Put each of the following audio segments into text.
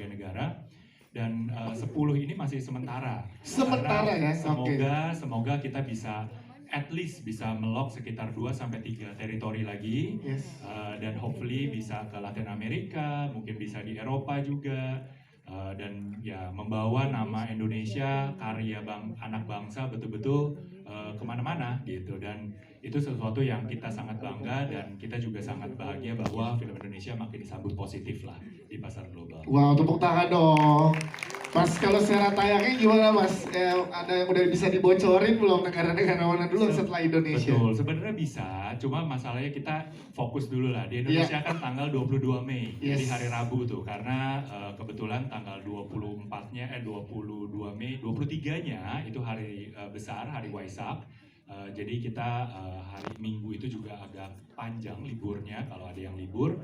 berbagai negara. Dan 10 ini masih sementara. Sementara ya, Semoga kita bisa at least bisa melok sekitar 2-3 teritori lagi. Yes. Dan hopefully bisa ke Latin Amerika, mungkin bisa di Eropa juga. Dan ya membawa nama Indonesia, karya anak bangsa betul-betul kemana-mana gitu. Dan itu sesuatu yang kita sangat bangga dan kita juga sangat bahagia bahwa film Indonesia makin disambut positif lah di pasar global. Wow, tepuk tangan dong. Mas, kalau secara tayangnya gimana Mas? Ada yang udah bisa dibocorin belum negara-negara mana dulu setelah Indonesia? Betul, sebenarnya bisa, cuma masalahnya kita fokus dulu lah. Di Indonesia kan tanggal 22 Mei, jadi hari Rabu tuh. Karena kebetulan tanggal 22 Mei, 23-nya itu hari besar, hari Waisak. Jadi kita hari Minggu itu juga agak panjang liburnya kalau ada yang libur.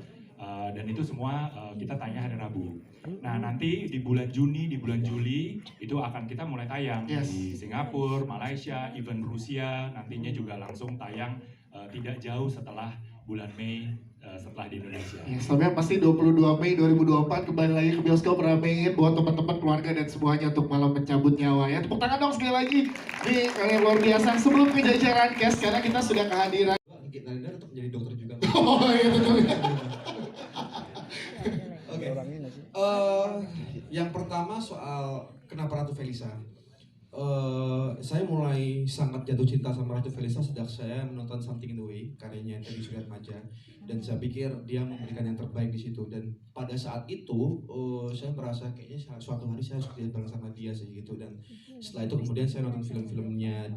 Dan itu semua kita tayang hari Rabu. Nah nanti di bulan Juni, di bulan Juli itu akan kita mulai tayang di Singapura, Malaysia, even Rusia nantinya juga langsung tayang tidak jauh setelah bulan Mei setelah di Indonesia. Sampai pasti 22 Mei 2024 kembali lagi ke bioskop, ramein buat teman-teman keluarga dan semuanya untuk malam mencabut nyawa ya. Tepuk tangan dong sekali lagi. Nih kalian luar biasa. Sebelum ke jajaran guys, karena kita sudah kehadiran. Nalina tetap menjadi dokter juga. Oh iya betul. Oke. Yang pertama soal kenapa Ratu Felisa. Saya mulai sangat jatuh cinta sama Ratu Felisa sejak saya menonton Something in the Way, karyanya Teddy Suryatmaja, dan saya pikir dia memberikan yang terbaik di situ. Dan pada saat itu saya merasa kayaknya suatu hari saya harus kerja bareng sama dia sih gitu. Dan setelah itu kemudian saya nonton film-filmnya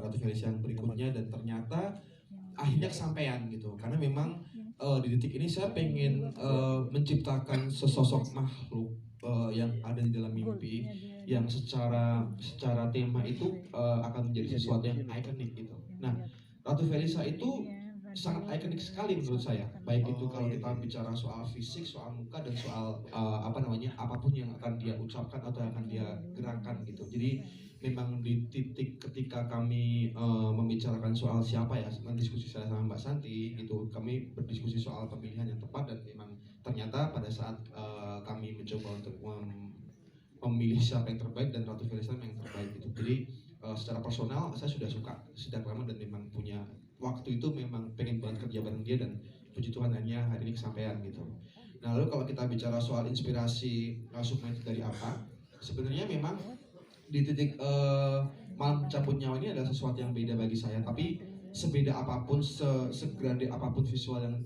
Ratu Felisa yang berikutnya dan ternyata akhirnya kesampaian gitu. Karena memang di detik ini saya pengen menciptakan sesosok makhluk yang ada di dalam mimpi yang secara tema itu akan menjadi sesuatu yang ikonik gitu. Nah, Ratu Felisa itu sangat ikonik sekali menurut saya. Baik itu kalau kita bicara soal fisik, soal muka dan soal apapun yang akan dia ucapkan atau yang akan dia gerakan gitu. Jadi memang di titik ketika kami membicarakan soal siapa ya, diskusi saya sama Mbak Santi gitu, kami berdiskusi soal pemilihan yang tepat dan memang ternyata pada saat kami mencoba untuk memilih siapa yang terbaik dan Ratu Felisa yang terbaik gitu. Jadi secara personal saya sudah suka sejak lama dan memang punya waktu itu memang pengen banget kerja bareng dia dan puji Tuhan hanya hari ini kesampaian gitu. Nah lalu kalau kita bicara soal inspirasi Sukma itu dari apa, sebenarnya memang di titik malam cabut nyawa ini adalah sesuatu yang beda bagi saya, tapi sebeda apapun, segrade apapun visual yang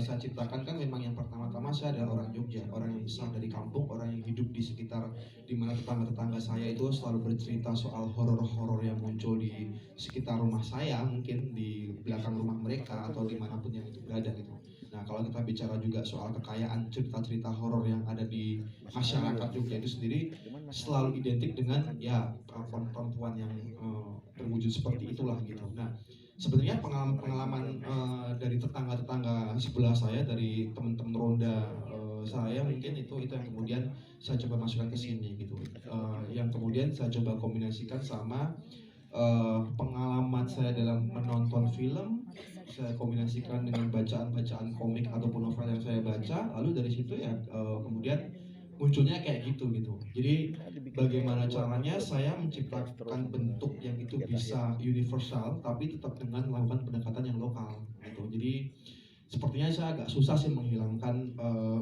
saya ciptakan kan memang yang pertama-tama saya adalah orang Jogja, orang yang besar dari kampung, orang yang hidup di sekitar di mana tetangga-tetangga saya itu selalu bercerita soal horor-horor yang muncul di sekitar rumah saya, mungkin di belakang rumah mereka atau dimanapun yang itu berada gitu. Nah kalau kita bicara juga soal kekayaan cerita-cerita horor yang ada di masyarakat Jogja itu sendiri selalu identik dengan ya perempuan yang berwujud seperti itulah gitu. Nah sebenarnya pengalaman dari tetangga-tetangga sebelah saya, dari teman-teman ronda saya mungkin itu yang kemudian saya coba masukkan ke sini gitu. Yang kemudian saya coba kombinasikan sama pengalaman saya dalam menonton film, saya kombinasikan dengan bacaan-bacaan komik ataupun novel yang saya baca, lalu dari situ ya kemudian munculnya kayak gitu. Jadi bagaimana caranya saya menciptakan bentuk yang itu bisa universal tapi tetap dengan melakukan pendekatan yang lokal gitu. Jadi sepertinya saya agak susah sih menghilangkan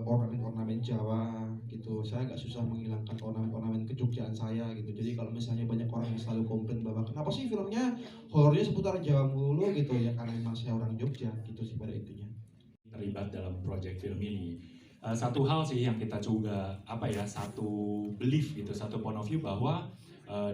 ornamen-ornamen Jawa gitu. Saya agak susah menghilangkan ornamen-ornamen kejogjaan saya gitu. Jadi kalau misalnya banyak orang yang selalu komplain bahwa kenapa sih filmnya horornya seputar Jawa mulu gitu ya, karena memang saya orang Jogja gitu sih pada intinya. Terlibat dalam proyek film ini. Satu hal sih yang kita juga satu belief gitu, satu point of view bahwa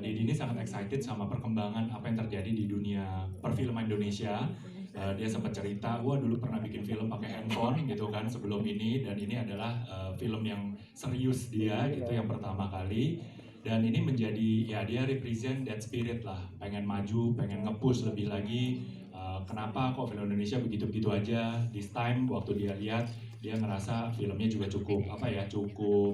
Dedi ini sangat excited sama perkembangan apa yang terjadi di dunia perfilman Indonesia. Dia sempat cerita, wah dulu pernah bikin film pakai handphone gitu kan sebelum ini, dan ini adalah film yang serius dia gitu yang pertama kali. Dan ini menjadi ya dia represent that spirit lah, pengen maju, pengen nge-push lebih lagi. Kenapa kok film Indonesia begitu-begitu aja? This time waktu dia lihat, dia ngerasa filmnya juga cukup